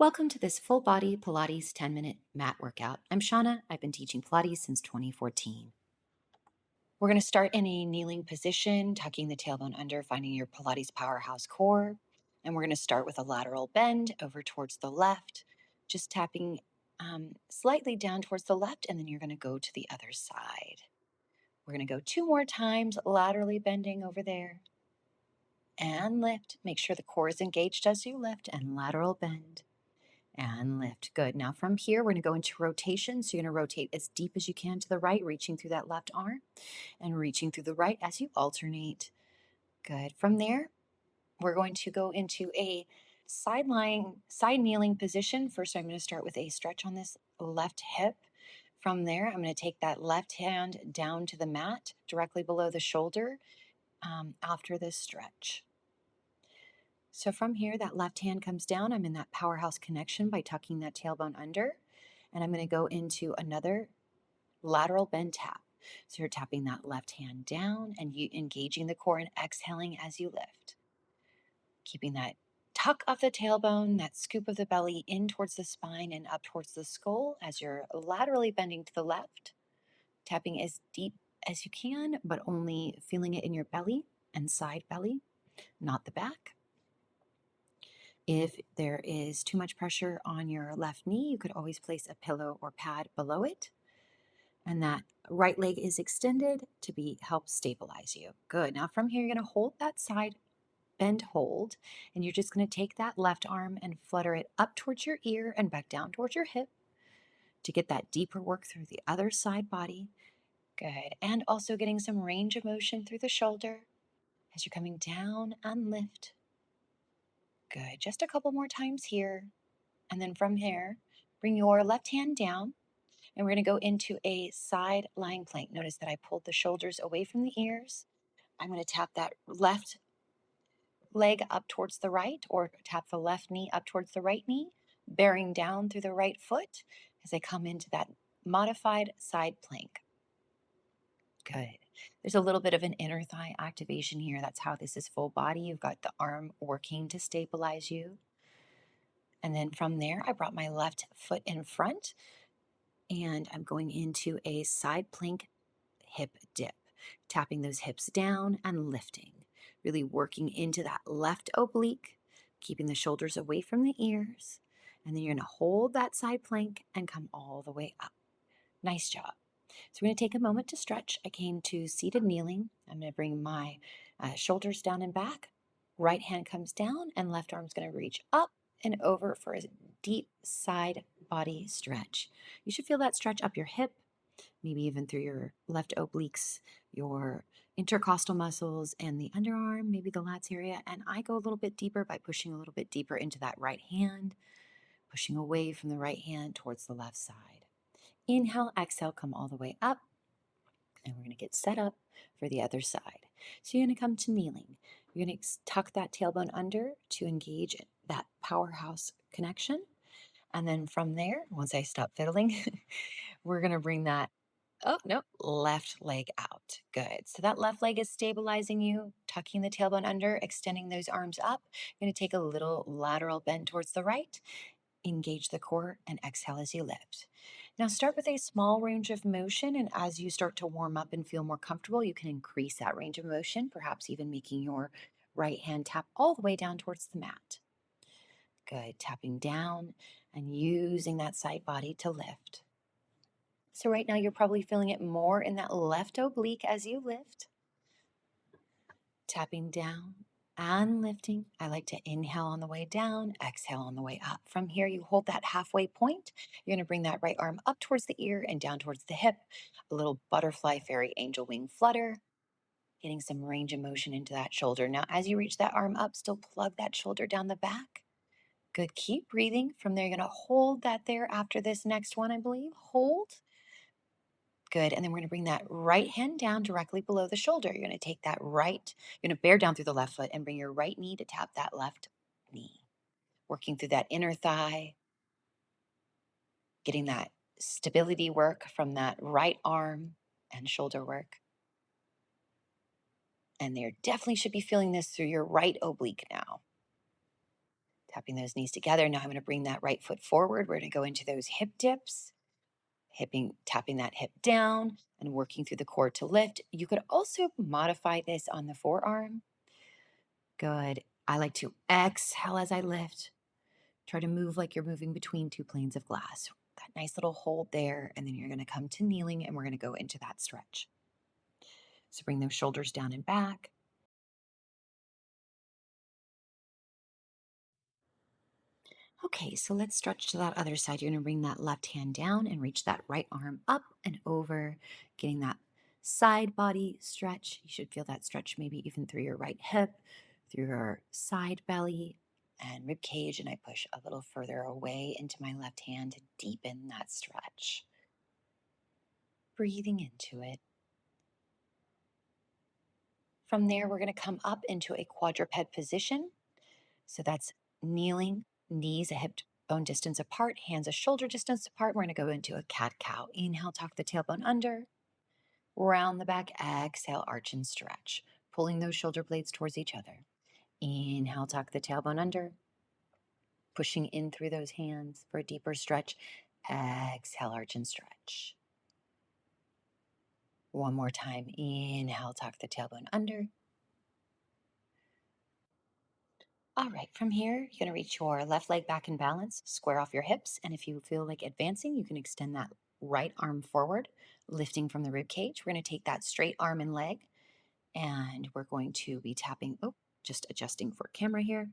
Welcome to this full body Pilates 10-minute mat workout. I'm Shauna. I've been teaching Pilates since 2014. We're going to start in a kneeling position, tucking the tailbone under, finding your Pilates powerhouse core. And we're going to start with a lateral bend over towards the left, just tapping slightly down towards the left, and then you're going to go to the other side. We're going to go 2 more times, laterally bending over there. And lift. Make sure the core is engaged as you lift, and lateral bend. And lift. Good. Now from here, we're going to go into rotation. So you're going to rotate as deep as you can to the right, reaching through that left arm and reaching through the right as you alternate. Good. From there, we're going to go into a side kneeling position. First, I'm going to start with a stretch on this left hip. From there, I'm going to take that left hand down to the mat directly below the shoulder after this stretch. So from here, that left hand comes down. I'm in that powerhouse connection by tucking that tailbone under. And I'm going to go into another lateral bend tap. So you're tapping that left hand down and you engaging the core and exhaling as you lift. Keeping that tuck of the tailbone, that scoop of the belly in towards the spine and up towards the skull as you're laterally bending to the left. Tapping as deep as you can, but only feeling it in your belly and side belly, not the back. If there is too much pressure on your left knee, you could always place a pillow or pad below it. And that right leg is extended to help stabilize you. Good. Now from here, you're going to hold that side bend hold, and you're just going to take that left arm and flutter it up towards your ear and back down towards your hip to get that deeper work through the other side body. Good. And also getting some range of motion through the shoulder as you're coming down and lift. Good. Just a couple more times here. And then from here, bring your left hand down, and we're going to go into a side lying plank. Notice that I pulled the shoulders away from the ears. I'm going to tap that left leg up towards the right, or tap the left knee up towards the right knee, bearing down through the right foot as I come into that modified side plank. Good. There's a little bit of an inner thigh activation here. That's how this is full body. You've got the arm working to stabilize you. And then from there, I brought my left foot in front, and I'm going into a side plank hip dip, tapping those hips down and lifting, really working into that left oblique, keeping the shoulders away from the ears. And then you're going to hold that side plank and come all the way up. Nice job. So we're going to take a moment to stretch. I came to seated kneeling. I'm going to bring my shoulders down and back. Right hand comes down and left arm's going to reach up and over for a deep side body stretch. You should feel that stretch up your hip, maybe even through your left obliques, your intercostal muscles, and the underarm, maybe the lats area. And I go a little bit deeper by pushing a little bit deeper into that right hand, pushing away from the right hand towards the left side. Inhale, exhale, come all the way up. And we're going to get set up for the other side. So you're going to come to kneeling. You're going to tuck that tailbone under to engage that powerhouse connection. And then from there, once I stop fiddling, we're going to bring that, oh, no, left leg out. Good. So that left leg is stabilizing you, tucking the tailbone under, extending those arms up. You're going to take a little lateral bend towards the right, engage the core, and exhale as you lift. Now start with a small range of motion, and as you start to warm up and feel more comfortable, you can increase that range of motion, perhaps even making your right hand tap all the way down towards the mat. Good. Tapping down and using that side body to lift. So right now you're probably feeling it more in that left oblique as you lift. Tapping down and lifting. I like to inhale on the way down, exhale on the way up. From here, you hold that halfway point. You're going to bring that right arm up towards the ear and down towards the hip. A little butterfly fairy angel wing flutter, getting some range of motion into that shoulder. Now, as you reach that arm up, still plug that shoulder down the back. Good. Keep breathing. From there, you're going to hold that there after this next one, I believe. Hold. Good. And then we're going to bring that right hand down directly below the shoulder. You're going to take that right, you're going to bear down through the left foot and bring your right knee to tap that left knee. Working through that inner thigh, getting that stability work from that right arm and shoulder work. And there definitely should be feeling this through your right oblique now. Tapping those knees together. Now I'm going to bring that right foot forward. We're going to go into those hip dips, tapping that hip down and working through the core to lift. You could also modify this on the forearm. Good. I like to exhale as I lift. Try to move like you're moving between two planes of glass. That nice little hold there. And then you're going to come to kneeling and we're going to go into that stretch. So bring those shoulders down and back. Okay, so let's stretch to that other side. You're going to bring that left hand down and reach that right arm up and over, getting that side body stretch. You should feel that stretch maybe even through your right hip, through your side belly and rib cage. And I push a little further away into my left hand to deepen that stretch. Breathing into it. From there, we're going to come up into a quadruped position. So that's kneeling, knees a hip bone distance apart, hands a shoulder distance apart. We're going to go into a cat-cow. Inhale, tuck the tailbone under, round the back, exhale, arch and stretch, pulling those shoulder blades towards each other. Inhale, tuck the tailbone under, pushing in through those hands for a deeper stretch. Exhale, arch and stretch. One more time. Inhale, tuck the tailbone under. All right, from here, you're going to reach your left leg back in balance, square off your hips. And if you feel like advancing, you can extend that right arm forward, lifting from the rib cage. We're going to take that straight arm and leg, and we're going to be tapping, just adjusting for camera here.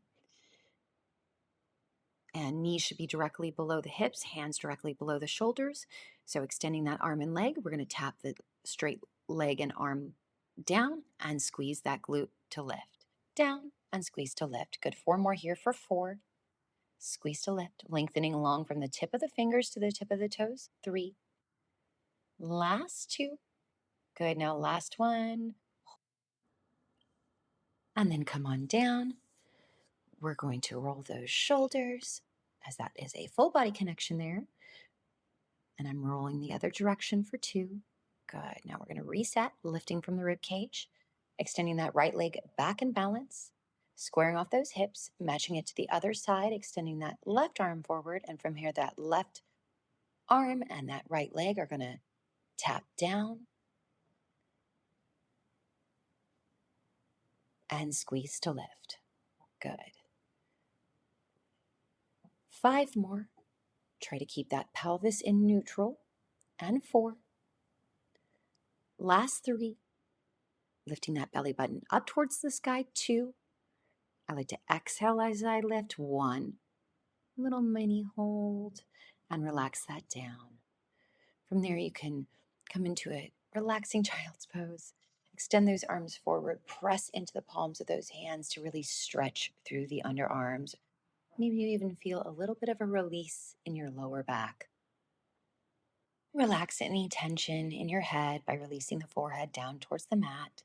And knees should be directly below the hips, hands directly below the shoulders. So extending that arm and leg, we're going to tap the straight leg and arm down and squeeze that glute to lift. Down and squeeze to lift. Good. 4 more here for 4. Squeeze to lift, lengthening along from the tip of the fingers to the tip of the toes. 3. Last 2. Good. Now last 1. And then come on down. We're going to roll those shoulders as that is a full body connection there. And I'm rolling the other direction for 2. Good. Now we're going to reset, lifting from the rib cage, extending that right leg back in balance, squaring off those hips, matching it to the other side, extending that left arm forward. And from here, that left arm and that right leg are going to tap down and squeeze to lift. Good. 5 more. Try to keep that pelvis in neutral. And 4. Last 3. Lifting that belly button up towards the sky. 2. I like to exhale as I lift. 1. Little mini hold and relax that down. From there, you can come into a relaxing child's pose. Extend those arms forward, press into the palms of those hands to really stretch through the underarms. Maybe you even feel a little bit of a release in your lower back. Relax any tension in your head by releasing the forehead down towards the mat.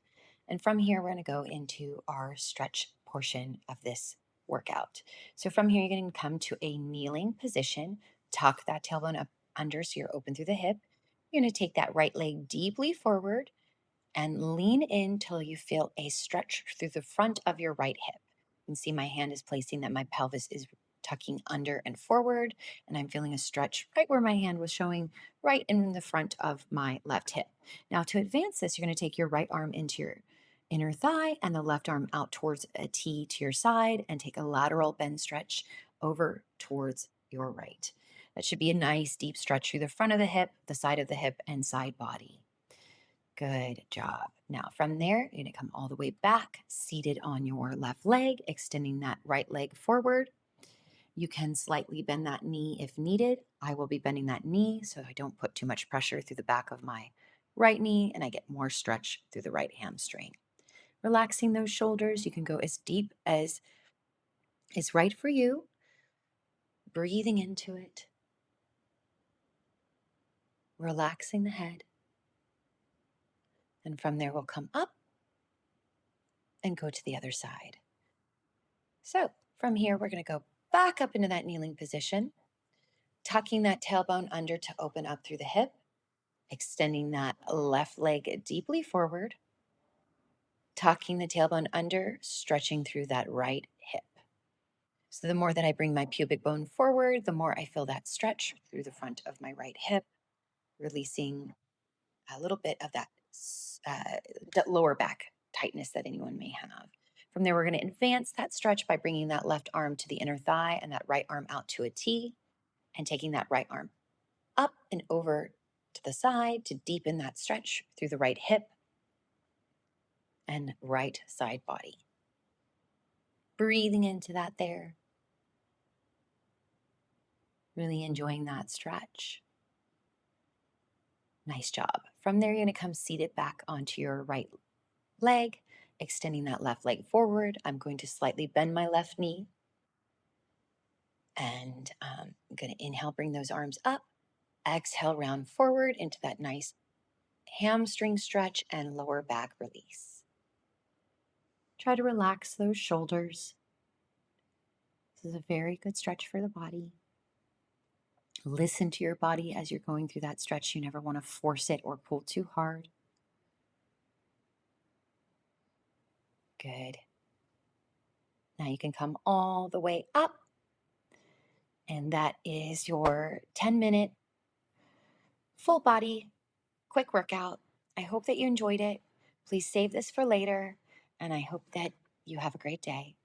And from here, we're going to go into our stretch portion of this workout. So from here, you're going to come to a kneeling position, tuck that tailbone up under so you're open through the hip. You're going to take that right leg deeply forward and lean in till you feel a stretch through the front of your right hip. You can see my hand is placing that my pelvis is tucking under and forward, and I'm feeling a stretch right where my hand was showing, right in the front of my left hip. Now, to advance this, you're going to take your right arm into your inner thigh and the left arm out towards a T to your side and take a lateral bend stretch over towards your right. That should be a nice deep stretch through the front of the hip, the side of the hip, and side body. Good job. Now from there, you're going to come all the way back, seated on your left leg, extending that right leg forward. You can slightly bend that knee if needed. I will be bending that knee so I don't put too much pressure through the back of my right knee and I get more stretch through the right hamstring. Relaxing those shoulders. You can go as deep as is right for you. Breathing into it. Relaxing the head. And from there, we'll come up and go to the other side. So from here, we're going to go back up into that kneeling position, tucking that tailbone under to open up through the hip, extending that left leg deeply forward, tucking the tailbone under, stretching through that right hip. So the more that I bring my pubic bone forward, the more I feel that stretch through the front of my right hip, releasing a little bit of that lower back tightness that anyone may have. From there, we're going to advance that stretch by bringing that left arm to the inner thigh and that right arm out to a T, and taking that right arm up and over to the side to deepen that stretch through the right hip and right side body. Breathing into that there. Really enjoying that stretch. Nice job. From there, you're going to come seated back onto your right leg, extending that left leg forward. I'm going to slightly bend my left knee. And I'm going to inhale, bring those arms up. Exhale, round forward into that nice hamstring stretch and lower back release. Try to relax those shoulders. This is a very good stretch for the body. Listen to your body as you're going through that stretch. You never want to force it or pull too hard. Good. Now you can come all the way up. And that is your 10-minute full body quick workout. I hope that you enjoyed it. Please save this for later. And I hope that you have a great day.